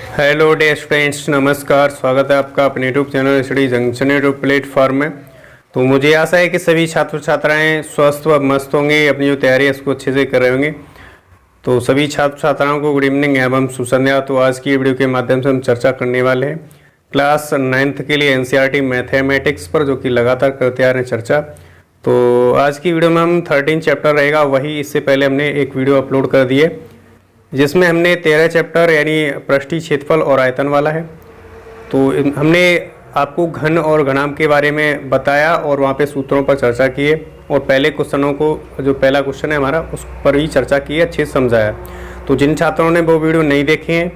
Hello dear friends, नमस्कार। स्वागत है आपका अपने YouTube channel study junction YouTube platform में। तो मुझे आशा है कि सभी छात्र छात्राएं स्वस्थ व मस्त होंगे, अपनी जो तैयारी है उसको अच्छे से कर रहे होंगे। तो सभी छात्र छात्राओं को गुड इवनिंग एवं सुसंध्या। तो आज की वीडियो के माध्यम से हम चर्चा करने वाले हैं क्लास 9th के लिए एनसीईआरटी मैथमेटिक्स पर, जो कि लगातार करते आ रहे हैं चर्चा। तो आज की वीडियो में हम 13 चैप्टर रहेगा वही। इससे पहले हमने एक वीडियो अपलोड कर दी है जिसमें हमने 13 चैप्टर यानी पृष्ठीय क्षेत्रफल और आयतन वाला है। तो हमने आपको घन और घनाभ के बारे में बताया और वहाँ पे सूत्रों पर चर्चा की है, और पहले क्वेश्चनों को, जो पहला क्वेश्चन है हमारा, उस पर ही चर्चा की है, अच्छे से समझाया। तो जिन छात्रों ने वो वीडियो नहीं देखे हैं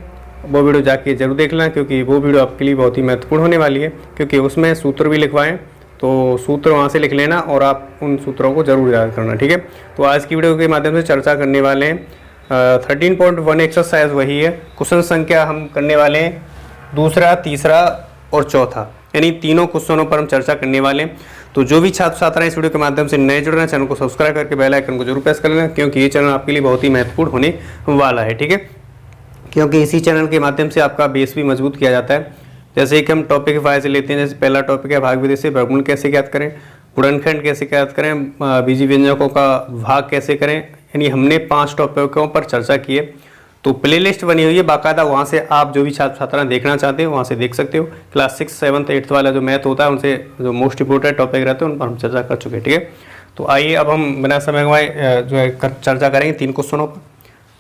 वो वीडियो जाके जरूर देख लें, क्योंकि वो वीडियो आपके लिए बहुत ही महत्वपूर्ण होने वाली है, क्योंकि उसमें सूत्र भी लिखवाएँ। तो सूत्र वहाँ से लिख लेना और आप उन सूत्रों को जरूर याद करना, ठीक है। तो आज की वीडियो के माध्यम से चर्चा करने वाले हैं 13.1 एक्सरसाइज वही है। क्वेश्चन संख्या हम करने वाले हैं दूसरा, तीसरा और चौथा, यानी तीनों क्वेश्चनों पर हम चर्चा करने वाले हैं। तो जो भी छात्र छात्राएं इस वीडियो के माध्यम से नए जुड़ रहे हैं, चैनल को सब्सक्राइब करके बेल आइकन को जरूर प्रेस कर लेना, क्योंकि ये चैनल आपके लिए बहुत ही महत्वपूर्ण होने वाला है, ठीक है। क्योंकि इसी चैनल के माध्यम से आपका बेस भी मजबूत किया जाता है। जैसे कि हम टॉपिक वाइज लेते हैं, जैसे पहला टॉपिक है भाग विधि से वर्गमूल कैसे ज्ञात करें, गुणनखंड कैसे ज्ञात करें, बीजीय व्यंजकों का भाग कैसे करें, यानी हमने 5 टॉपिकों पर चर्चा की है। तो प्लेलिस्ट बनी हुई है बाकायदा, वहाँ से आप जो भी छात्र छात्रा देखना चाहते हो वहाँ से देख सकते हो। क्लास 6, 7, 8 वाला जो मैथ होता है उनसे जो मोस्ट इंपोर्टेंट टॉपिक रहते हैं उन पर हम चर्चा कर चुके हैं, ठीक है। तो आइए अब हम बिना समय गंवाए जो है चर्चा करेंगे 3 क्वेश्चनों पर।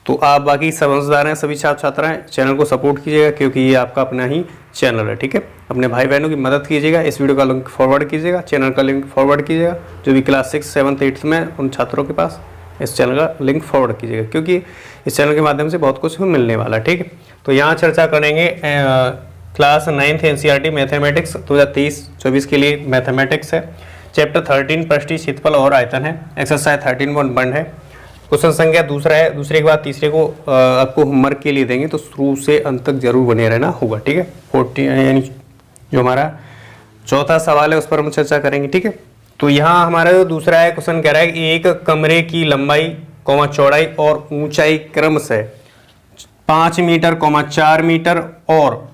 तो आप बाकी समझदार हैं सभी छात्र छात्राएं, चैनल को सपोर्ट कीजिएगा, क्योंकि ये आपका अपना ही चैनल है, ठीक है। अपने भाई बहनों की मदद कीजिएगा, इस वीडियो का लिंक फॉरवर्ड कीजिएगा, चैनल का लिंक फॉरवर्ड कीजिएगा, जो भी क्लास 6, 7, 8 में उन छात्रों के पास इस चैनल का लिंक फॉरवर्ड कीजिएगा, क्योंकि इस चैनल के माध्यम से बहुत कुछ मिलने वाला है, ठीक है। तो यहाँ चर्चा करेंगे क्लास 9th एनसीईआरटी मैथमेटिक्स 2023-24 के लिए मैथमेटिक्स है। चैप्टर 13 पृष्ठीय क्षेत्रफल और आयतन है। एक्सरसाइज 13.1 है। क्वेश्चन संख्या दूसरा है। दूसरे के बाद तीसरे को आपको होमवर्क के लिए देंगे, तो शुरू से अंत तक जरूर बने रहना होगा, ठीक है। 40 यानी जो हमारा चौथा सवाल है उस पर हम चर्चा करेंगे, ठीक है। तो यहाँ हमारा जो दूसरा है क्वेश्चन कह रहा है कि एक कमरे की लंबाई, चौड़ाई और ऊंचाई क्रमशः 5 मीटर, 4 मीटर और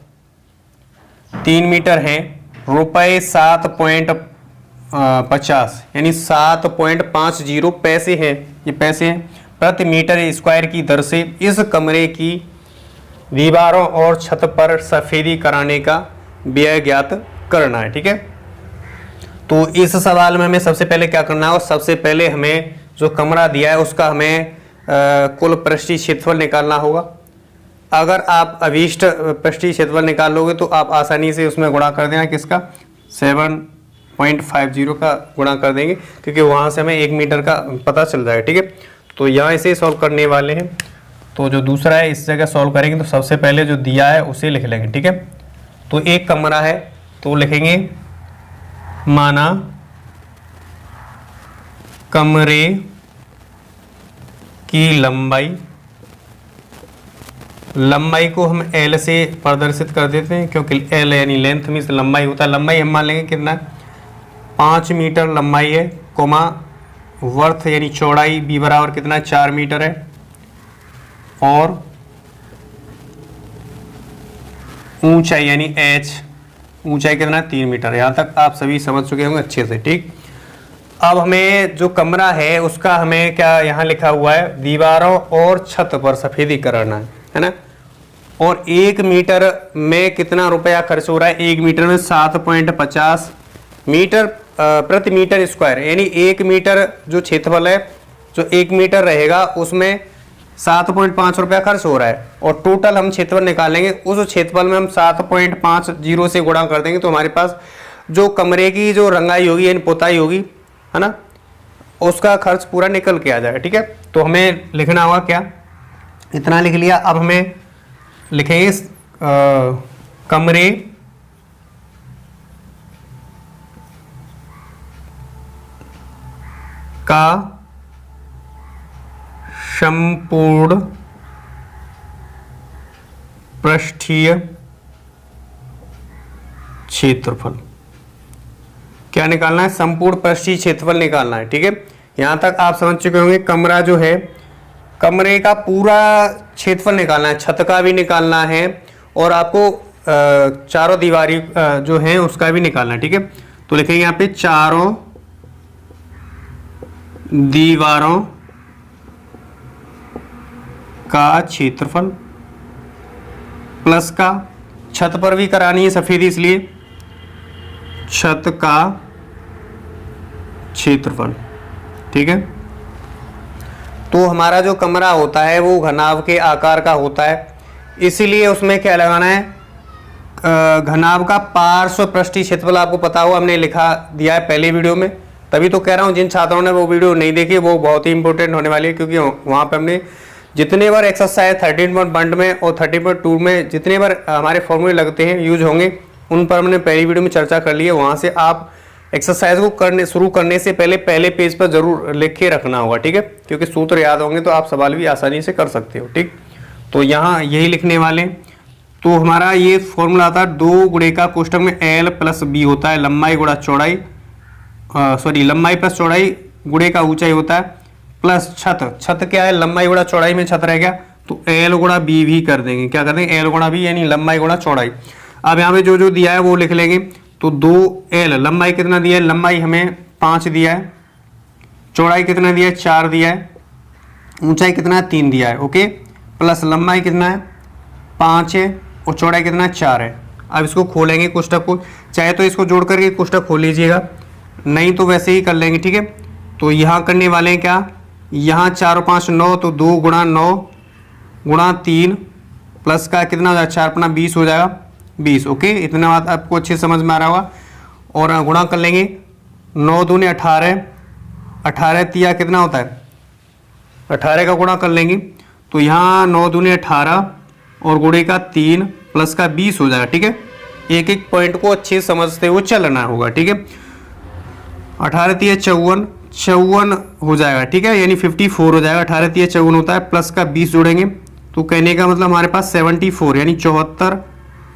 3 मीटर है। रुपये 7.50 यानी 7.50 पैसे हैं, ये पैसे हैं प्रति मीटर स्क्वायर की दर से इस कमरे की दीवारों और छत पर सफेदी कराने का व्यय ज्ञात करना है, ठीक है। तो इस सवाल में हमें सबसे पहले क्या करना है, सबसे पहले हमें जो कमरा दिया है उसका हमें कुल पृष्ठीय क्षेत्रफल निकालना होगा। अगर आप अभीष्ट पृष्ठीय क्षेत्रफल निकाल लोगे तो आप आसानी से उसमें गुणा कर देना, किसका 7.50 का गुणा कर देंगे, क्योंकि वहाँ से हमें 1 मीटर का पता चल जाएगा, ठीक है। तो यहाँ इसे सॉल्व करने वाले हैं। तो जो दूसरा है इस जगह सॉल्व करेंगे, तो सबसे पहले जो दिया है उसे लिख लेंगे, ठीक है। तो एक कमरा है तो लिखेंगे माना कमरे की लंबाई को हम L से प्रदर्शित कर देते हैं, क्योंकि L यानी लेंथ में लंबाई होता है। लंबाई हम मान लेंगे कितना है, 5 मीटर लंबाई है, कोमा वर्थ यानी चौड़ाई B बराबर कितना है, 4 मीटर है, और ऊंचाई यानी H, ऊंचाई कितना है, 3 मीटर। यहाँ तक आप सभी समझ चुके होंगे अच्छे से, ठीक। अब हमें जो कमरा है उसका हमें क्या यहाँ लिखा हुआ है, दीवारों और छत पर सफेदी कराना है ना। और 1 मीटर में कितना रुपया खर्च हो रहा है, 1 मीटर में 7.50 मीटर प्रति मीटर स्क्वायर, यानी 1 मीटर जो क्षेत्रफल है, जो 1 मीटर रहेगा उसमें 7.5 रुपया खर्च हो रहा है। और टोटल हम क्षेत्रफल निकालेंगे, उस क्षेत्रफल में हम 7.50 से गुणा कर देंगे, तो हमारे पास जो कमरे की जो रंगाई होगी यानी पुताई होगी, है ना, उसका खर्च पूरा निकल के आ जाएगा, ठीक है। तो हमें लिखना होगा क्या, इतना लिख लिया। अब हमें लिखेंगे कमरे का संपूर्ण पृष्ठीय क्षेत्रफल। क्या निकालना है, संपूर्ण पृष्ठीय क्षेत्रफल निकालना है, ठीक है। यहां तक आप समझ चुके होंगे। कमरा जो है, कमरे का पूरा क्षेत्रफल निकालना है, छत का भी निकालना है और आपको चारों दीवारी जो है उसका भी निकालना है, ठीक है। तो लिखेंगे यहाँ पे चारों दीवारों का क्षेत्रफल प्लस का, छत पर भी करानी है सफेदी इसलिए छत का क्षेत्रफल, ठीक है। तो हमारा जो कमरा होता है वो घनाभ के आकार का होता है, इसीलिए उसमें क्या लगाना है, घनाभ का पार्श्व पृष्ठीय क्षेत्रफल आपको पता हो, हमने लिखा दिया है पहले वीडियो में। तभी तो कह रहा हूँ जिन छात्रों ने वो वीडियो नहीं देखी वो बहुत ही इंपॉर्टेंट होने वाली है, क्योंकि वहाँ पे हमने जितने बार एक्सरसाइज 13.1 में और 13.2 में जितने बार हमारे फॉर्मूले लगते हैं यूज होंगे उन पर हमने पहली वीडियो में चर्चा कर ली है। वहाँ से आप एक्सरसाइज को शुरू करने से पहले पेज पर जरूर लिख के रखना होगा, ठीक है, क्योंकि सूत्र याद होंगे तो आप सवाल भी आसानी से कर सकते हो, ठीक। तो यहाँ यही लिखने वाले। तो हमारा ये फॉर्मूला आता है 2 गुणे का कोष्ठक में L प्लस B होता है, लंबाई गुणा चौड़ाई, लंबाई प्लस चौड़ाई गुणे का ऊंचाई होता है, प्लस छत क्या है, लंबाई गुणा चौड़ाई में छत रह गया तो L गुणा B भी कर देंगे, क्या कर देंगे, L गुणा B यानी लंबाई गुणा चौड़ाई। अब यहाँ पे जो जो दिया है वो लिख लेंगे। तो 2L, लंबाई कितना दिया है, लंबाई हमें 5 दिया है, चौड़ाई कितना दिया है, 4 दिया है, ऊंचाई कितना है, 3 दिया है, ओके। प्लस लंबाई कितना है, 5 है और चौड़ाई कितना है, 4 है। अब इसको खोलेंगे कोष्ठक को, चाहे तो इसको जोड़ करके कोष्ठक खोल लीजिएगा, नहीं तो वैसे ही कर लेंगे, ठीक है। तो यहाँ करने वाले हैं क्या, यहाँ 4 और 5 9, तो 2 गुणा 9 गुणा 3 प्लस का कितना हो जाएगा, 4 अपना 20 हो जाएगा, 20, ओके। इतना बात आपको अच्छे समझ में आ रहा होगा। और गुणा कर लेंगे, 9 दूने 18, 18 तिया कितना होता है, 18 का गुणा कर लेंगे तो यहाँ 9 दूने 18 और गुणे का 3 प्लस का 20 हो जाएगा, ठीक है। एक एक पॉइंट को अच्छे समझते हुए चलना होगा, ठीक है। 18 तिया 54 हो जाएगा, ठीक है, यानी 54 हो जाएगा। 18 तिया 54 होता है, प्लस का 20 जोड़ेंगे तो कहने का मतलब हमारे पास 74 यानी 74,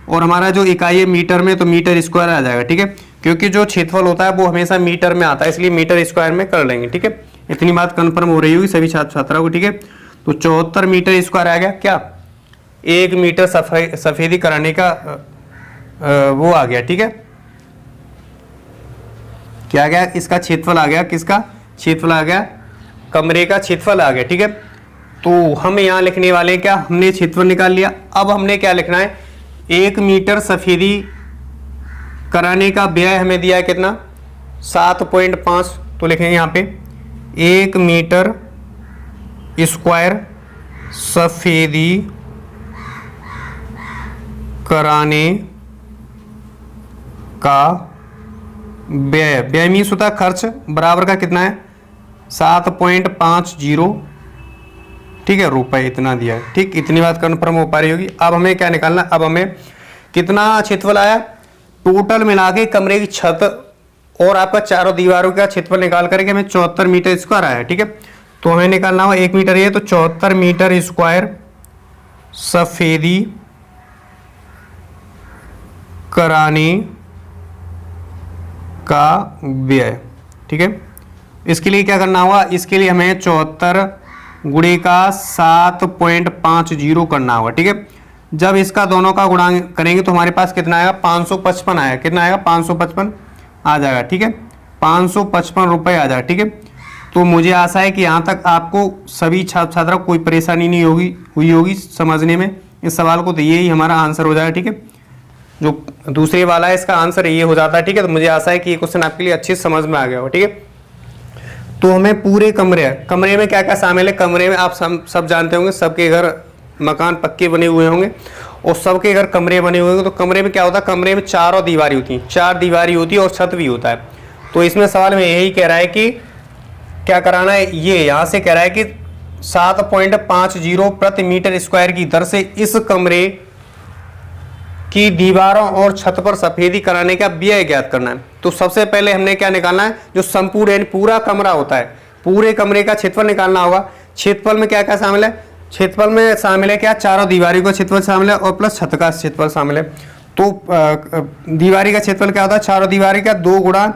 और हमारा जो इकाई है मीटर में तो मीटर स्क्वायर आ जाएगा, ठीक है, क्योंकि जो क्षेत्रफल होता है वो हमेशा मीटर में आता है, इसलिए मीटर स्क्वायर में कर लेंगे, ठीक है। इतनी बात कंफर्म हो रही होगी सभी छात्र छात्राओं को, ठीक है। तो 74 मीटर स्क्वायर आ गया, क्या 1 मीटर सफेदी कराने का वो आ गया, ठीक है। क्या आ गया, इसका क्षेत्रफल आ गया, किसका क्षेत्रफल आ गया, कमरे का क्षेत्रफल आ गया, ठीक है। तो हम यहाँ लिखने वाले हैं क्या, हमने क्षेत्रफल निकाल लिया। अब हमने क्या लिखना है, 1 मीटर सफेदी कराने का व्यय हमें दिया है कितना, 7.5, तो लिखेंगे यहाँ पे 1 मीटर स्क्वायर सफेदी कराने का व्यय मीन्स होता है खर्च, बराबर का कितना है 7.50, ठीक है, रुपए इतना दिया है, ठीक। इतनी बात कंफर्म हो पा रही होगी। अब हमें क्या निकालना, अब हमें कितना क्षेत्रफल आया, टोटल मिला के कमरे की छत और आपका चारों दीवारों का क्षेत्रफल निकाल करके हमें 74 मीटर स्क्वायर आया, ठीक है। तो हमें निकालना हुआ 1 मीटर, ये तो 74 मीटर स्क्वायर सफेदी कराने का व्यय, ठीक है। इसके लिए क्या करना होगा, इसके लिए हमें 74 गुणे का 7.50 करना होगा, ठीक है। जब इसका दोनों का गुणा करेंगे तो हमारे पास कितना आएगा, 555 आएगा, कितना आएगा 555 आ जाएगा, ठीक है, 555 रुपये आ जाएगा, ठीक है। तो मुझे आशा है कि यहाँ तक आपको सभी छात्र छात्रा कोई परेशानी नहीं हुई होगी समझने में इस सवाल को। तो यही हमारा आंसर हो जाएगा, ठीक है। जो दूसरे वाला है इसका आंसर ये हो जाता है, ठीक है। तो मुझे आशा है कि ये क्वेश्चन आपके लिए अच्छी समझ में आ गया हो, ठीक है। तो हमें पूरे कमरे में क्या क्या शामिल है, कमरे में आप सब जानते होंगे, सबके घर मकान पक्के बने हुए होंगे और सबके घर कमरे बने हुए होंगे। तो कमरे में क्या होता है, कमरे में चारों दीवारी होती हैं, 4 दीवारी होती है और छत भी होता है। तो इसमें सवाल में यही कह रहा है कि क्या कराना है, ये यहाँ से कह रहा है कि 7.50 प्रति मीटर स्क्वायर की दर से इस कमरे की दीवारों और छत पर सफेदी कराने का व्यय ज्ञात करना है। तो सबसे पहले हमने क्या निकालना है, जो संपूर्ण यानी पूरा कमरा होता है, पूरे कमरे का क्षेत्रफल निकालना होगा। क्षेत्रफल में क्या क्या शामिल है, क्षेत्रफल में शामिल है क्या, चारों दीवारी का क्षेत्रफल शामिल है और प्लस छत का क्षेत्रफल शामिल है। तो दीवारी का क्षेत्रफल क्या होता है, चारों दीवारी का 2 गुणा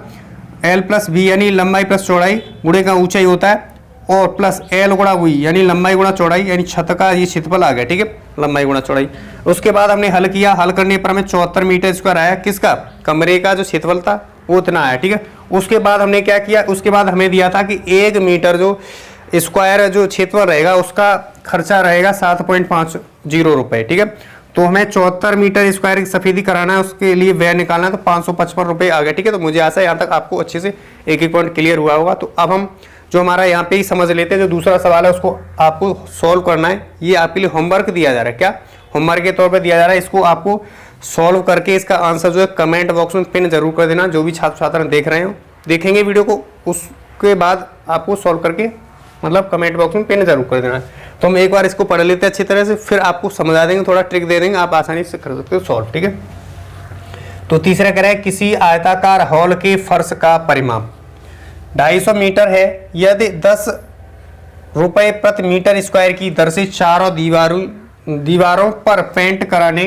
L प्लस B यानी लंबाई प्लस चौड़ाई गुणे का ऊंचाई होता है, और प्लस L गुणा V यानी लंबाई गुणा चौड़ाई यानी छत का ये क्षेत्रफल आ गया, ठीक है। लंबाई गुणा चौड़ाई। उसके बाद हमने हल किया, हल करने पर हमें 74 मीटर स्क्वायर आया। किसका? कमरे का जो क्षेत्रफल था वो इतना आया, ठीक है। उसके बाद हमने क्या किया, उसके बाद हमें दिया था कि 1 मीटर जो स्क्वायर जो क्षेत्रफल रहेगा उसका खर्चा रहेगा 7.50 रुपए, ठीक है। तो हमें 74 मीटर स्क्वायर की सफेदी कराना है, उसके लिए व्यय निकालना है, तो 555 रुपए आ गया, ठीक है। तो मुझे आशा है यहाँ तक आपको अच्छे से एक एक पॉइंट क्लियर हुआ होगा। तो अब हम जो हमारा यहाँ पे ही समझ लेते हैं, जो दूसरा सवाल है उसको आपको सॉल्व करना है। ये आपके लिए होमवर्क दिया जा रहा है, क्या होमवर्क के तौर पर दिया जा रहा है। इसको आपको सॉल्व करके इसका आंसर जो है कमेंट बॉक्स में पिन जरूर कर देना। जो भी छात्र छात्रा देख रहे हो, देखेंगे वीडियो को, उसके बाद आपको सॉल्व करके मतलब कमेंट बॉक्स में पिन जरूर कर देना। तो हम एक बार इसको पढ़ लेते हैं अच्छी तरह से, फिर आपको समझा देंगे, थोड़ा ट्रिक दे देंगे, आप आसानी से कर सकते हो सॉल्व, ठीक है। तो तीसरा कह रहा है किसी आयताकार हॉल के फर्श का परिमाप 250 मीटर है। यदि 10 रुपए प्रति मीटर स्क्वायर की दर से चारों दीवारों पर पेंट कराने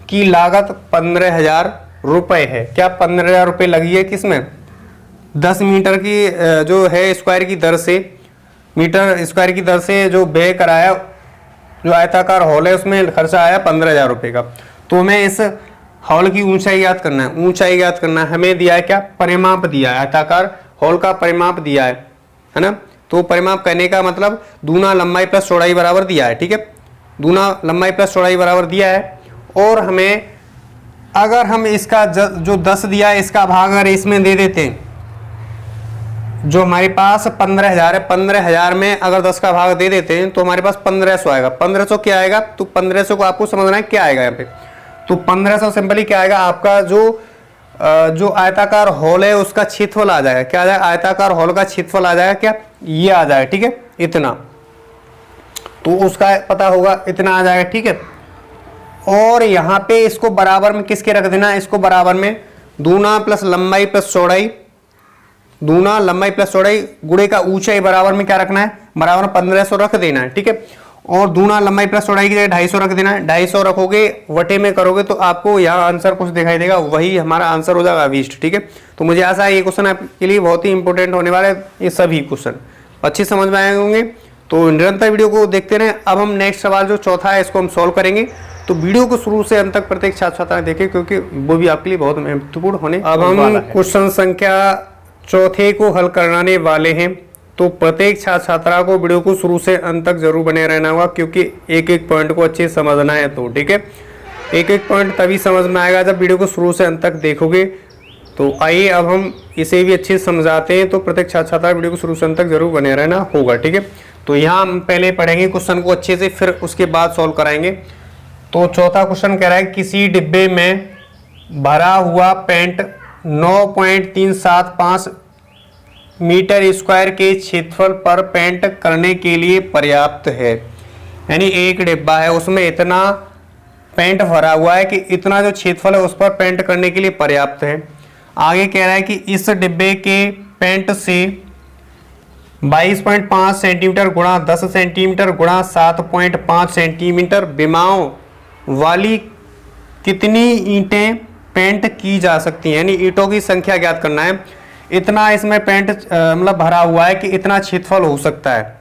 की लागत 15,000 रुपए है। क्या 15,000 रुपए लगी है किसमें? 10 मीटर की जो है स्क्वायर की दर से, मीटर स्क्वायर की दर से जो व्यय कराया, जो आयताकार हॉल है उसमें खर्चा आया 15,000 रुपए का। तो हमें इस हॉल की ऊंचाई याद करना है, ऊंचाई याद करना है। हमें दिया है क्या? परिमाप दिया है, आयताकार हॉल का परिमाप दिया है ना। तो परिमाप करने का मतलब दूना लंबाई प्लस चौड़ाई बराबर दिया है, ठीक है। दूना लंबाई प्लस चौड़ाई बराबर दिया है। और हमें अगर हम इसका जो 10 दिया है इसका भाग अगर इसमें दे देते हैं, जो हमारे पास 15,000 है, 15,000 में अगर 10 का भाग दे देते हैं तो हमारे पास 1500 आएगा। 1500 क्या आएगा? तो 1500 को आपको समझना है क्या आएगा यहाँ पे। तो 1500 सिंपली क्या आएगा? आपका जो आयताकार हॉल है उसका क्षेत्रफल आ जाएगा। क्या आ जाएगा? आयताकार हॉल का क्षेत्रफल आ जाएगा, क्या ये आ जाएगा, ठीक है, इतना। तो उसका पता होगा, इतना आ जाएगा, ठीक है। और यहाँ पे इसको बराबर में किसके रख देना है? इसको बराबर में दूना प्लस लंबाई प्लस चौड़ाई, दूना लंबाई प्लस चौड़ाई गुणे का ऊंचाई बराबर में क्या रखना है? बराबर में 1500 रख देना है, ठीक है। और दूना लंबाई प्लस चौड़ाई की जगह 250 रख देना है। 250 रखोगे, वटे में करोगे तो आपको यहाँ आंसर कुछ दिखाई देगा, वही हमारा आंसर हो जाएगा 20, ठीक है। तो मुझे आशा है ये क्वेश्चन आपके लिए बहुत ही इंपॉर्टेंट होने वाला है। ये सभी क्वेश्चन अच्छे समझ में आए होंगे, तो निरंतर वीडियो को देखते रहें। अब हम नेक्स्ट सवाल जो चौथा है इसको हम सॉल्व करेंगे। तो वीडियो को शुरू से अंत तक प्रत्येक छात्र छात्रा देखें, क्योंकि वो भी आपके लिए बहुत महत्वपूर्ण होने। अब हम क्वेश्चन संख्या चौथे को हल कराने वाले हैं। तो प्रत्येक छात्र छात्रा को वीडियो को शुरू से अंत तक जरूर बने रहना होगा, क्योंकि एक एक पॉइंट को अच्छे से समझना है। तो ठीक है, एक एक पॉइंट तभी समझ में आएगा जब वीडियो को शुरू से अंत तक देखोगे। तो आइए अब हम इसे भी अच्छे से समझाते हैं। तो प्रत्येक छात्र छात्रा वीडियो को शुरू से अंत तक जरूर बने रहना होगा, ठीक है। तो यहाँ हम पहले पढ़ेंगे क्वेश्चन को अच्छे से, फिर उसके बाद सॉल्व कराएंगे। तो चौथा क्वेश्चन कह रहा है किसी डिब्बे में भरा हुआ पेंट 9.375 मीटर स्क्वायर के क्षेत्रफल पर पेंट करने के लिए पर्याप्त है। यानी एक डिब्बा है, उसमें इतना पेंट भरा हुआ है कि इतना जो क्षेत्रफल है उस पर पेंट करने के लिए पर्याप्त है। आगे कह रहा है कि इस डिब्बे के पेंट से 22.5 सेंटीमीटर गुणा 10 सेंटीमीटर गुणा 7.5 सेंटीमीटर विमाओं वाली कितनी ईंटें पेंट की जा सकती हैं। यानी ईंटों की संख्या ज्ञात करना है। इतना इसमें पेंट मतलब भरा हुआ है कि इतना क्षेत्रफल हो सकता है।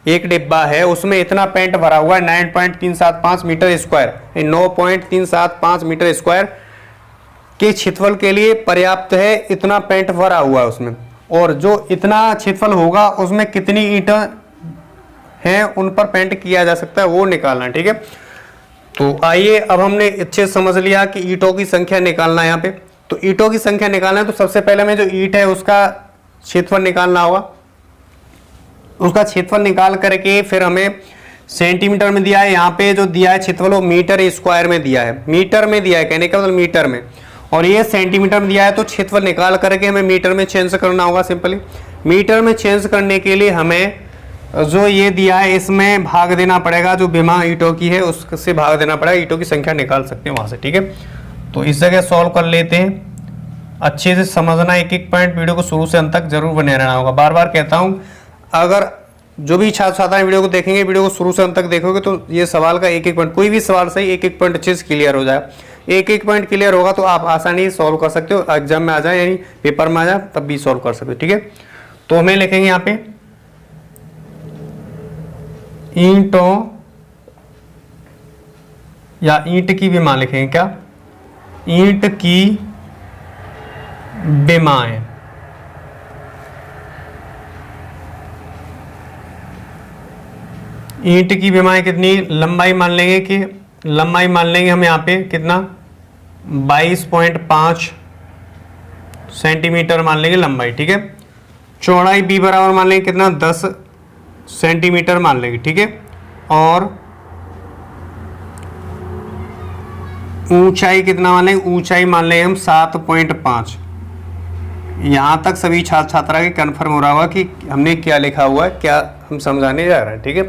एक डिब्बा है, उसमें इतना पेंट भरा हुआ है 9.375 मीटर स्क्वायर, 9.375 मीटर स्क्वायर के क्षेत्रफल के लिए पर्याप्त है। इतना पेंट भरा हुआ है उसमें, और जो इतना क्षेत्रफल होगा उसमें कितनी ईंटें हैं उन पर पेंट किया जा सकता है, वो निकालना है, ठीक है। तो आइए अब हमने अच्छे समझ लिया कि ईंटों की संख्या निकालना है यहाँ पे। तो ईंटों की संख्या निकालना है तो सबसे पहले हमें जो ईंट है उसका क्षेत्रफल निकालना होगा। उसका क्षेत्रफल निकाल करके फिर हमें सेंटीमीटर में दिया है, यहाँ पे जो दिया है क्षेत्रफल वो मीटर स्क्वायर में दिया है, मीटर में दिया है, कहने का मतलब मीटर में, और ये सेंटीमीटर में दिया है। तो क्षेत्रफल निकाल करके हमें मीटर में चेंज करना होगा। सिंपली मीटर में चेंज करने के लिए हमें जो ये दिया है इसमें भाग देना पड़ेगा, जो विमा ईंटों की है उससे भाग देना पड़ेगा। ईंटों की संख्या निकाल सकते हैं वहां से, ठीक है। तो इस जगह सॉल्व कर लेते हैं। अच्छे से समझना, एक एक पॉइंट वीडियो को शुरू से अंत तक जरूर बने रहना होगा। बार बार कहता हूँ, अगर जो भी छात्र छात्राएं वीडियो को देखेंगे, वीडियो को शुरू से अंत तक देखोगे तो ये सवाल का एक एक पॉइंट, कोई भी सवाल सही एक एक पॉइंट अच्छे से क्लियर हो जाए। एक एक पॉइंट क्लियर होगा तो आप आसानी से सॉल्व कर सकते हो। एग्जाम में आ जाए, यानी पेपर में आ जाए, तब भी सॉल्व कर सकते हो, ठीक है। तो हमें लिखेंगे यहाँ पे ईंटों या ईंट की विमा लिखेंगे, क्या, ईंट की विमाएं। ईंट की विमाएं कितनी, लंबाई मान लेंगे कि लंबाई मान लेंगे हम यहाँ पे कितना 22.5 सेंटीमीटर मान लेंगे लंबाई, ठीक है। चौड़ाई बी बराबर मान लेंगे कितना 10 सेंटीमीटर मान लेंगे, ठीक है। और ऊंचाई कितना मान लेंगे, ऊंचाई मान लेंगे हम 7.5। यहाँ तक सभी छात्र छात्रा के कन्फर्म हो रहा होगा कि हमने क्या लिखा हुआ है, क्या हम समझाने जा रहे हैं, ठीक है।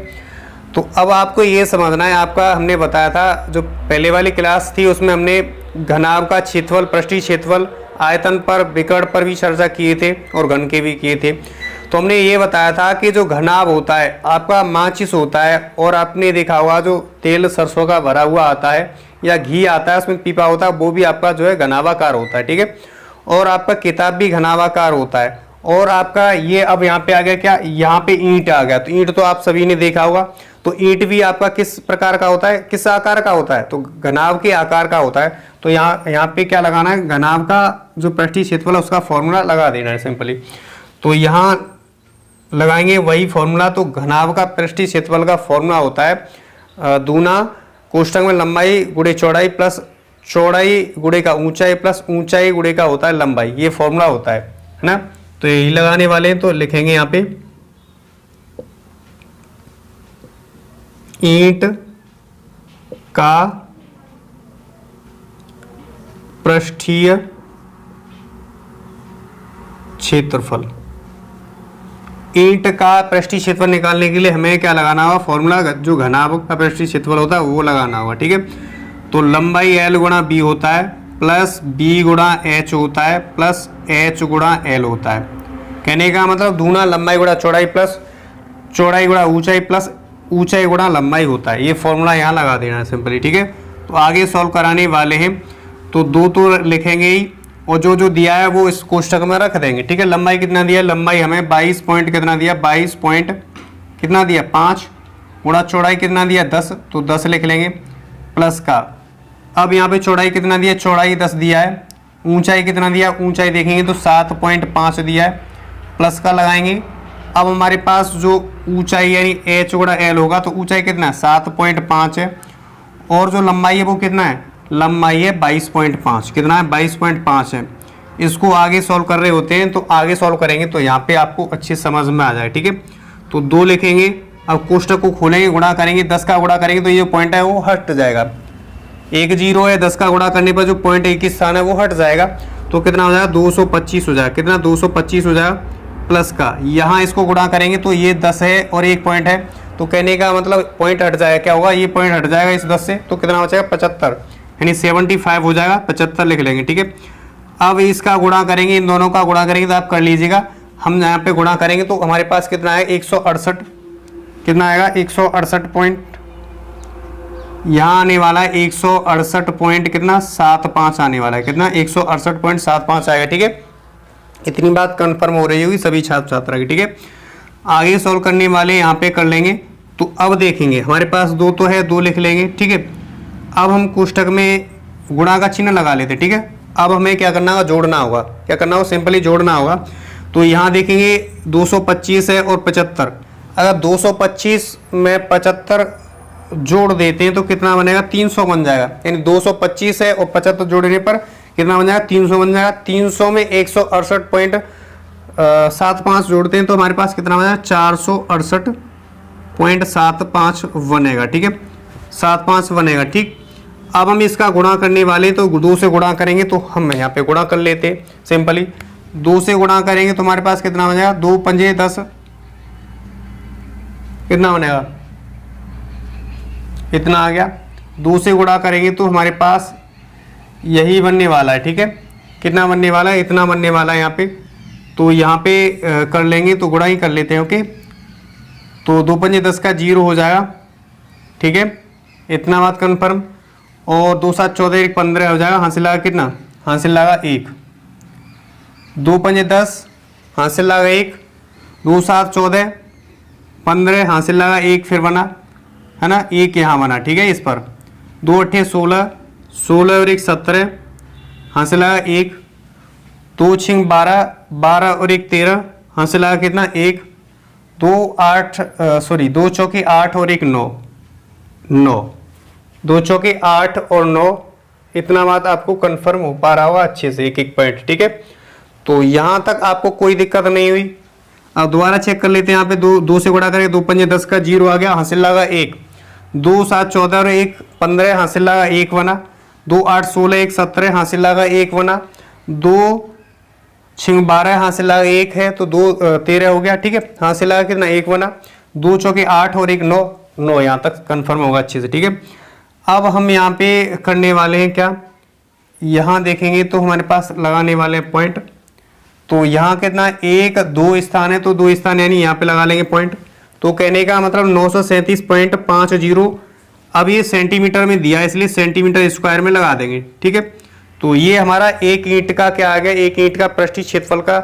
तो अब आपको ये समझना है, आपका हमने बताया था जो पहले वाली क्लास थी उसमें हमने घनाभ का क्षेत्रफल, पृष्ठीय क्षेत्रफल, आयतन पर, विकर्ण पर भी चर्चा किए थे और घन के भी किए थे। तो हमने ये बताया था कि जो घनाभ होता है आपका माचिस होता है, और आपने देखा होगा जो तेल सरसों का भरा हुआ आता है या घी आता है उसमें पीपा होता है, वो भी आपका जो है घनाभाकार होता है, ठीक है। और आपका किताब भी घनाभाकार होता है। और आपका ये अब यहाँ पे आ गया क्या, यहाँ पे ईंट आ गया। तो ईंट तो आप सभी ने देखा होगा, तो ईंट भी आपका किस प्रकार का होता है, किस आकार का होता है, तो घनाभ के आकार का होता है। तो यहाँ पे क्या लगाना है, घनाभ का जो पृष्ठीय क्षेत्रफल है उसका फॉर्मूला लगा देना है सिंपली। तो यहाँ लगाएंगे वही फॉर्मूला। तो घनाभ का पृष्ठीय क्षेत्रफल का फॉर्मूला होता है दूना कोष्ठक में लंबाई गुणे चौड़ाई प्लस चौड़ाई गुणे का ऊंचाई प्लस ऊंचाई गुणे का होता है लंबाई, ये फॉर्मूला होता है ना। तो यही लगाने वाले हैं। तो लिखेंगे यहाँ पे ईंट का पृष्ठीय क्षेत्रफल। ईंट का पृष्ठीय क्षेत्रफल निकालने के लिए हमें क्या लगाना होगा, फॉर्मूला जो घनाभ का पृष्ठीय क्षेत्रफल होता है वो लगाना होगा, ठीक है। तो लंबाई L गुणा बी होता है प्लस बी गुणा एच होता है प्लस एच गुणा एल होता है। कहने का मतलब दूना लंबाई गुणा चौड़ाई प्लस चौड़ाई गुणा ऊंचाई प्लस ऊंचाई गुणा लंबाई होता है। ये फॉर्मूला यहाँ लगा देना है सिंपली, ठीक है। तो आगे सॉल्व कराने वाले हैं। तो दो तो लिखेंगे ही, और जो जो दिया है वो इस कोष्ठक में रख देंगे, ठीक है। लंबाई कितना दिया, लंबाई हमें 22 पॉइंट कितना दिया, 22 पॉइंट कितना दिया 5 गुणा चौड़ाई कितना दिया 10, तो 10 लिख लेंगे प्लस का। अब यहाँ पे चौड़ाई कितना दिया, चौड़ाई 10 दिया है। ऊंचाई कितना दिया, ऊंचाई देखेंगे तो 7.5 दिया है, प्लस का लगाएंगे। अब हमारे पास जो ऊंचाई यानी h गुणा l होगा, तो ऊंचाई कितना है 7.5 है, और जो लंबाई है वो कितना है, लंबाई है 22.5, कितना है 22.5 है। इसको आगे सॉल्व कर रहे होते हैं, तो आगे सॉल्व करेंगे तो यहाँ पे आपको अच्छी समझ में आ जाए, ठीक है। तो 2 लिखेंगे, अब कोष्ठक को खोलेंगे, गुणा करेंगे, 10 का गुणा करेंगे तो ये पॉइंट है वो हट जाएगा। 1 0 है, 10 का गुणा करने पर जो पॉइंट 1 स्थान है वो हट जाएगा, तो कितना हो जाएगा 225 हो जाएगा, कितना 225 हो जाएगा प्लस का। यहाँ इसको गुणा करेंगे तो ये 10 है और 1 पॉइंट है, तो कहने का मतलब पॉइंट हट जाएगा, क्या होगा ये पॉइंट हट जाएगा इस 10 से, तो कितना हो जाएगा 75, यानी 75 हो जाएगा, 75 लिख लेंगे, ठीक है। अब इसका गुणा करेंगे, इन दोनों का गुणा करेंगे तो आप कर लीजिएगा। हम यहाँ पे गुणा करेंगे तो हमारे पास कितना है 168, कितना आएगा 168 पॉइंट, यहाँ आने वाला है 168 पॉइंट कितना 75 आने वाला है, कितना 168.75 आएगा, ठीक है। इतनी बात कंफर्म हो रही होगी सभी छात्र छात्रा की, ठीक है। आगे सॉल्व करने वाले यहाँ पे कर लेंगे। तो अब देखेंगे हमारे पास 2 तो है, 2 लिख लेंगे, ठीक है। अब हम कोष्ठक में गुणा का चिन्ह लगा लेते, ठीक है। अब हमें क्या करना होगा, जोड़ना होगा, क्या करना होगा, सिंपली जोड़ना होगा। तो यहाँ देखेंगे 225 है और 75, अगर 225 में 75 जोड़ देते हैं तो कितना बनेगा 300 बन जाएगा, यानी 225 है और 75 जोड़ने पर कितना बन जाएगा 300 बन जाएगा। 300 में 168.75 जोड़ते हैं तो हमारे पास कितना बनेगा 468.75 बनेगा, ठीक है, 75 बनेगा, ठीक। अब हम इसका गुणा करने वाले तो 2 से गुणा करेंगे, तो हम यहाँ पे गुणा कर लेते हैं सिंपली। 2 से गुणा करेंगे तो हमारे पास कितना बन जाएगा 2 पंजे 10, कितना बनेगा इतना आ गया। 2 से गुणा करेंगे तो हमारे पास यही बनने वाला है, ठीक है। कितना बनने वाला है, इतना बनने वाला है यहाँ पे। तो यहाँ पे कर लेंगे तो गुणा ही कर लेते हैं, ओके। तो 2 पंजे 10 का 0 हो जाएगा, ठीक है, इतना बात कन्फर्म। और 2 7 14 1 15 हो जाएगा, हासिल लगा कितना, हासिल लगा 1। 2 पंजे 10 हासिल लगा 1, 2 7 14 15 हासिल लगा 1, फिर बना है ना 1 यहाँ बना, ठीक है। इस पर 2 8 16, 16 और 1 17, हासिल लगा 1, 2 6 12, 12 और 1 13, हासिल लगा कितना 1, 2 8 सॉरी 2 चौके 8 और 1 9, 9, 2 चौके 8 और 9। इतना बात आपको कंफर्म हो पा रहा होगा अच्छे से, एक एक पॉइंट, ठीक है। तो यहाँ तक आपको कोई दिक्कत नहीं हुई। अब दोबारा चेक कर लेते हैं। यहाँ पे 2 से गुणा करें, 2 5 10 का 0 आ गया, हासिल लगा 1, 2 7 14 और 1 15, हासिल लगा 1 बना, 2 8 16 1 17, हासिल लगा 1 बना, 2 6 12, हासिल लगा 1 है तो 2 13 हो गया, ठीक है। हासिल लगा कितना 1 बना, 2 चौके 8 और 1 9, 9 यहाँ तक कंफर्म होगा अच्छे से, ठीक है। अब हम यहाँ पे करने वाले हैं क्या, यहाँ देखेंगे तो हमारे पास लगाने वाले हैं पॉइंट। तो यहाँ कितना 1 2 स्थान है, तो 2 स्थान यानी यहाँ पे लगा लेंगे पॉइंट। तो कहने का मतलब 937.50। अब ये सेंटीमीटर में दिया है इसलिए सेंटीमीटर स्क्वायर में लगा देंगे, ठीक है। तो ये हमारा एक ईंट का क्या आ गया, एक ईंट का पृष्ठीय क्षेत्रफल का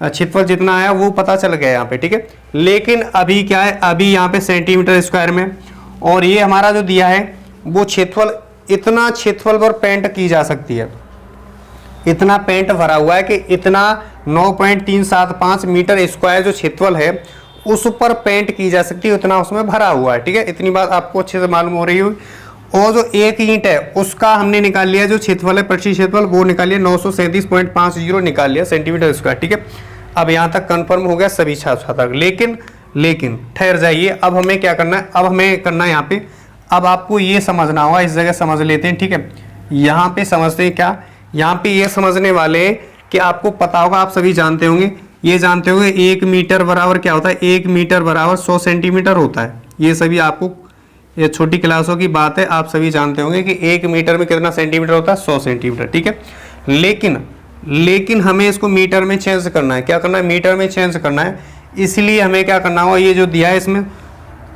क्षेत्रफल जितना आया वो पता चल गया यहाँ पे, ठीक है। लेकिन अभी क्या है, अभी यहाँ पे सेंटीमीटर स्क्वायर में, और ये हमारा जो दिया है वो क्षेत्रफल, इतना क्षेत्रफल पर पेंट की जा सकती है, इतना पेंट भरा हुआ है कि इतना 9.375 मीटर स्क्वायर जो क्षेत्रफल है उस पर पेंट की जा सकती है, उतना उसमें भरा हुआ है, ठीक है। इतनी बात आपको अच्छे से मालूम हो रही होगी। और जो एक ईंट है उसका हमने निकाल लिया, जो क्षेत्रफल है पृष्ठीय क्षेत्रफल वो निकाल लिया, 937.50 निकाल लिया सेंटीमीटर स्क्वायर, ठीक है। अब यहाँ तक कंफर्म हो गया सभी छात्र छात्रा। लेकिन ठहर जाइए, अब हमें क्या करना है, अब हमें करना है यहाँ पे, अब आपको ये समझना होगा, इस जगह समझ लेते हैं, ठीक है। यहाँ पे समझते हैं क्या, यहाँ पे ये समझने वाले कि आपको पता होगा, आप सभी जानते होंगे, ये जानते होंगे 1 मीटर बराबर क्या होता है, 1 मीटर बराबर 100 सेंटीमीटर होता है। ये सभी आपको, ये छोटी क्लासों की बात है, आप सभी जानते होंगे कि 1 मीटर में कितना सेंटीमीटर होता है, 100 सेंटीमीटर, ठीक है। लेकिन हमें इसको मीटर में चेंज करना है, क्या करना है, मीटर में चेंज करना है। इसलिए हमें क्या करना होगा, ये जो दिया है इसमें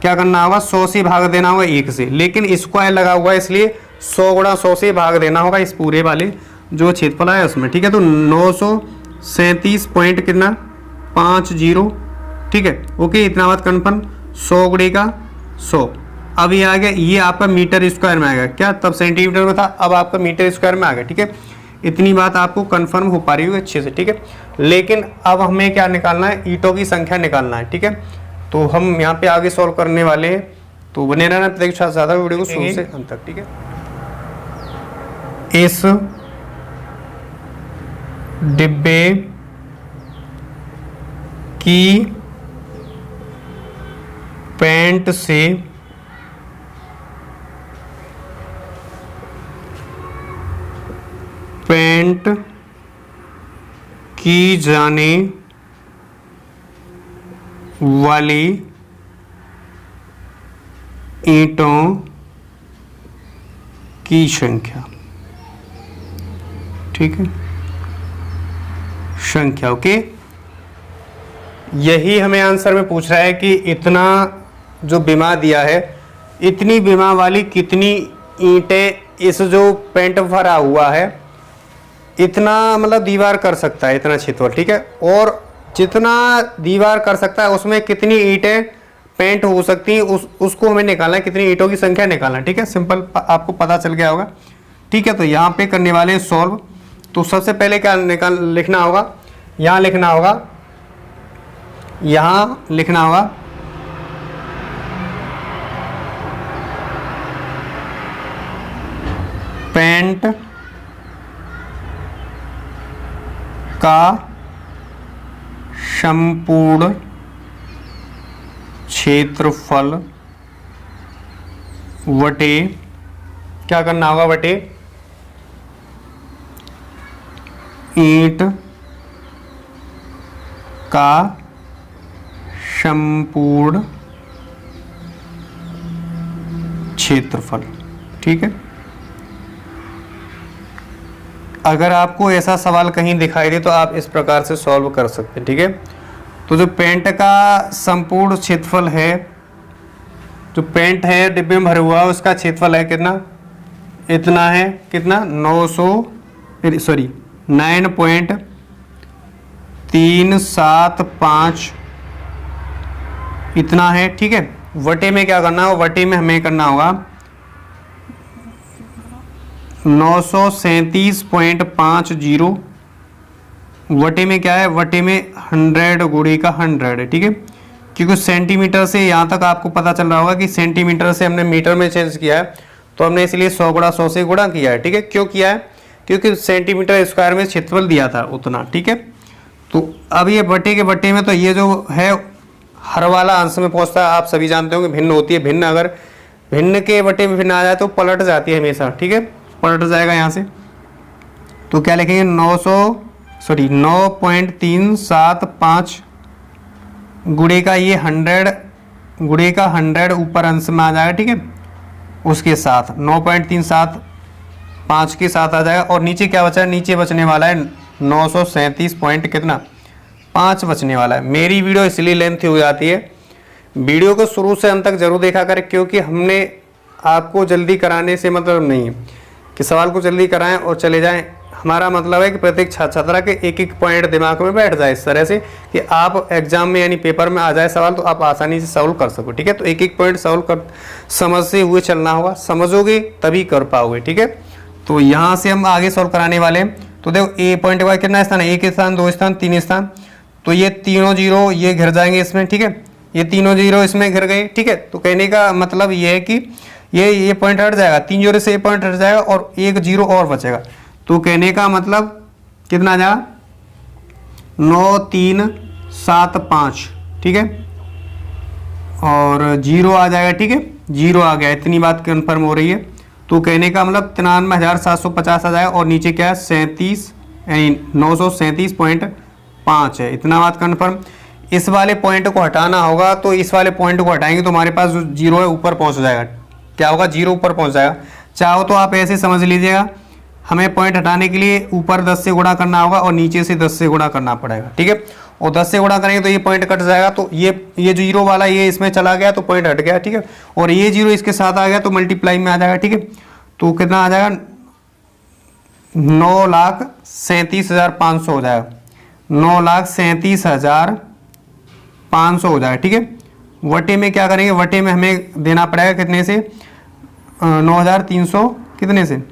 क्या करना होगा, 100 से भाग देना होगा 1 से, लेकिन स्क्वायर लगा हुआ है इसलिए 100 गुणा 100 से भाग देना होगा इस पूरे वाले जो क्षेत्रफल है उसमें, ठीक है। तो 937 पॉइंट कितना 50, ठीक है, ओके। इतना बात कन्फर्म, 100 गुणे का 100। अब ये आ गया, ये आपका मीटर स्क्वायर में आएगा, क्या तब सेंटीमीटर में था, अब आपका मीटर स्क्वायर में आ गया, ठीक है। इतनी बात आपको कंफर्म हो पा रही होगी अच्छे से, ठीक है। लेकिन अब हमें क्या निकालना है, ईंटों की संख्या निकालना है, ठीक है। तो हम यहाँ पे आगे सॉल्व करने वाले हैं, तो बने रहना प्रत्येक ज़्यादा वीडियो को शुरू से अंत तक, ठीक है। इस डिब्बे की पेंट से पेंट की जाने वाली ईंटों की संख्या, ठीक है, संख्या, ओके। यही हमें आंसर में पूछ रहा है कि इतना जो बीमा दिया है, इतनी बीमा वाली कितनी ईंटें इस जो पेंट भरा हुआ है इतना मतलब दीवार कर सकता है, इतना क्षेत्रफल, ठीक है। और जितना दीवार कर सकता है उसमें कितनी ईंटें पेंट हो सकती हैं, उसको हमें निकालना है, कितनी ईंटों की संख्या निकालना है, ठीक है। सिंपल आपको पता चल गया होगा, ठीक है। तो यहाँ पे करने वाले हैं सॉल्व। तो सबसे पहले क्या लिखना होगा, यहाँ लिखना होगा, यहाँ लिखना होगा पेंट का संपूर्ण क्षेत्रफल वटे, क्या करना होगा, वटे ईंट का संपूर्ण क्षेत्रफल, ठीक है। अगर आपको ऐसा सवाल कहीं दिखाई दे तो आप इस प्रकार से सॉल्व कर सकते हैं, ठीक है। तो जो पेंट का संपूर्ण क्षेत्रफल है, जो पेंट है डिब्बे में भरा हुआ है उसका क्षेत्रफल है कितना, इतना है, कितना 9.375 इतना है, ठीक है। वटे में क्या करना होगा, वटे में हमें करना होगा 937.50 वटे में क्या है, वटे में 100 गुणे का 100 है, ठीक है। क्योंकि सेंटीमीटर से यहाँ तक आपको पता चल रहा होगा कि सेंटीमीटर से हमने मीटर में चेंज किया है, तो हमने इसलिए 100 गुणा 100 से गुणा किया है, ठीक है। क्यों किया है, क्योंकि सेंटीमीटर स्क्वायर में क्षेत्रफल दिया था उतना, ठीक है। तो अब ये बटे के बटे में, तो ये जो है हर वाला अंश में पहुंचता है, आप सभी जानते होंगे भिन्न होती है, भिन्न अगर भिन्न के बटे में भिन्न आ जाए तो पलट जाती है हमेशा, ठीक है, पलट जाएगा यहाँ से। तो क्या लिखेंगे 9.375 गुणे का ये 100 गुणे का 100 ऊपर अंश में आ जाएगा, ठीक है, उसके साथ 9.375 के साथ आ जाएगा। और नीचे क्या बचा है, नीचे बचने वाला है 937 पॉइंट कितना 5 बचने वाला है। मेरी वीडियो इसलिए लेंथ हो जाती है, वीडियो को शुरू से अंत तक जरूर देखा करें, क्योंकि हमने आपको जल्दी कराने से मतलब नहीं है कि सवाल को जल्दी कराएं और चले जाएं। हमारा मतलब है कि प्रत्येक छात्र छात्रा के एक एक पॉइंट दिमाग में बैठ जाए इस तरह से कि आप एग्जाम में यानी पेपर में आ जाए सवाल तो आप आसानी से सॉल्व कर सको, ठीक है। तो एक एक पॉइंट सॉल्व कर समझते हुए चलना होगा, समझोगे तभी कर पाओगे, ठीक है। तो यहाँ से हम आगे सॉल्व कराने वाले हैं। तो देखो ए पॉइंट का कितना स्थान है, 1 स्थान 2 स्थान 3 स्थान, तो ये तीनों जीरो ये घिर जाएंगे इसमें, ठीक है, ये तीनों जीरो इसमें घिर गए, ठीक है। तो कहने का मतलब ये है कि ये पॉइंट हट जाएगा, 3 जीरो से ये पॉइंट हट जाएगा और 1 जीरो और बचेगा। तो कहने का मतलब कितना आ जाएगा 9375, ठीक है, और जीरो आ जाएगा, ठीक है, जीरो आ गया, इतनी बात कन्फर्म हो रही है। तो कहने का मतलब 93,750 आ जाएगा और नीचे क्या है 37 यानी 937.5 है, इतना बात कन्फर्म। इस वाले पॉइंट को हटाना होगा, तो इस वाले पॉइंट को हटाएंगे तो हमारे पास जो जीरो है ऊपर पहुंच जाएगा, क्या होगा जीरो ऊपर पहुंच जाएगा। चाहो तो आप ऐसे समझ लीजिएगा, हमें पॉइंट हटाने के लिए ऊपर 10 से गुणा करना होगा और नीचे से 10 से गुणा करना पड़ेगा, ठीक है। और 10 से गुणा करेंगे तो ये पॉइंट कट जाएगा, तो ये जीरो वाला ये इसमें चला गया तो पॉइंट हट गया, ठीक है। और ये जीरो इसके साथ आ गया तो मल्टीप्लाई में आ जाएगा, ठीक है। तो कितना आ जाएगा 9,37,500 हो जाएगा, 9,37,500 हो जाएगा, ठीक है। वटे में क्या करेंगे, वटे में हमें देना पड़ेगा कितने से 9,300 कितने से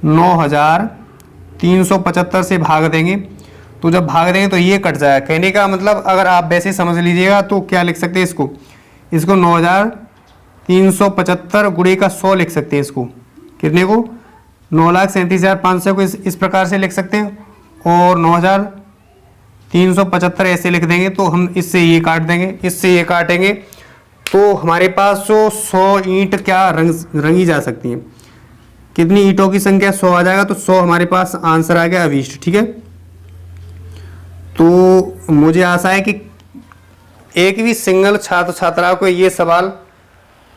9,375 से भाग देंगे। तो जब भाग देंगे तो ये कट जाएगा। कहने का मतलब अगर आप वैसे समझ लीजिएगा तो क्या लिख सकते हैं इसको 9,375 गुणे का 100 लिख सकते हैं। इसको कितने को 9,37,500 को इस प्रकार से लिख सकते हैं और 9,375 ऐसे लिख देंगे। तो हम इससे ये काट देंगे, इससे ये काटेंगे तो हमारे पास जो 100 ईंट क्या रंगी जा सकती हैं। कितनी ईंटों की संख्या 100 आ जाएगा तो 100 हमारे पास आंसर आ गया अभीष्ट, ठीक है। तो मुझे आशा है कि एक भी सिंगल छात्र छात्रा को ये सवाल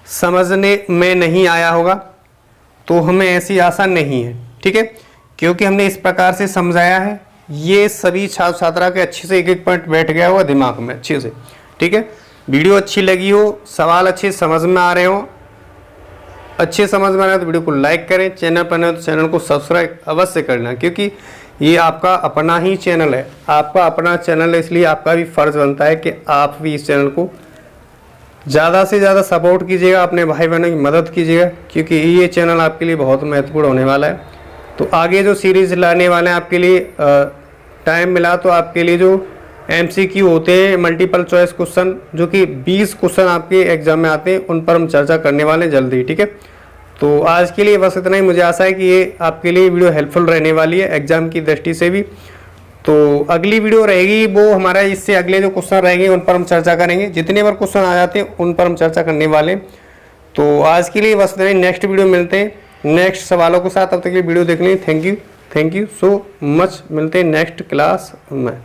समझने में नहीं आया होगा, तो हमें ऐसी आशा नहीं है, ठीक है, क्योंकि हमने इस प्रकार से समझाया है। ये सभी छात्र छात्रा के अच्छे से एक एक पॉइंट बैठ गया होगा दिमाग में अच्छे से, ठीक है। वीडियो अच्छी लगी हो, सवाल अच्छे समझ में आ रहे हो, अच्छे समझ में आ रहे हो तो वीडियो को लाइक करें, चैनल पर नए तो चैनल को सब्सक्राइब अवश्य करना, क्योंकि ये आपका अपना ही चैनल है, आपका अपना चैनल है, इसलिए आपका भी फर्ज बनता है कि आप भी इस चैनल को ज़्यादा से ज़्यादा सपोर्ट कीजिएगा, अपने भाई बहनों की मदद कीजिएगा, क्योंकि ये चैनल आपके लिए बहुत महत्वपूर्ण होने वाला है। तो आगे जो सीरीज़ लाने वाले हैं आपके लिए टाइम मिला तो आपके लिए जो MCQ होते हैं मल्टीपल चॉइस क्वेश्चन, जो कि 20 क्वेश्चन आपके एग्जाम में आते हैं, उन पर हम चर्चा करने वाले हैं जल्दी, ठीक है। तो आज के लिए बस इतना ही। मुझे आशा है कि ये आपके लिए वीडियो हेल्पफुल रहने वाली है एग्जाम की दृष्टि से भी। तो अगली वीडियो रहेगी वो हमारा इससे अगले जो क्वेश्चन रहेंगे उन पर हम चर्चा करेंगे, जितने बार क्वेश्चन आ जाते हैं उन पर हम चर्चा करने वाले हैं। तो आज के लिए बस इतना ही, नेक्स्ट वीडियो मिलते हैं नेक्स्ट सवालों के साथ। तब तक के लिए वीडियो देखने थैंक यू सो मच। मिलते हैं नेक्स्ट क्लास में।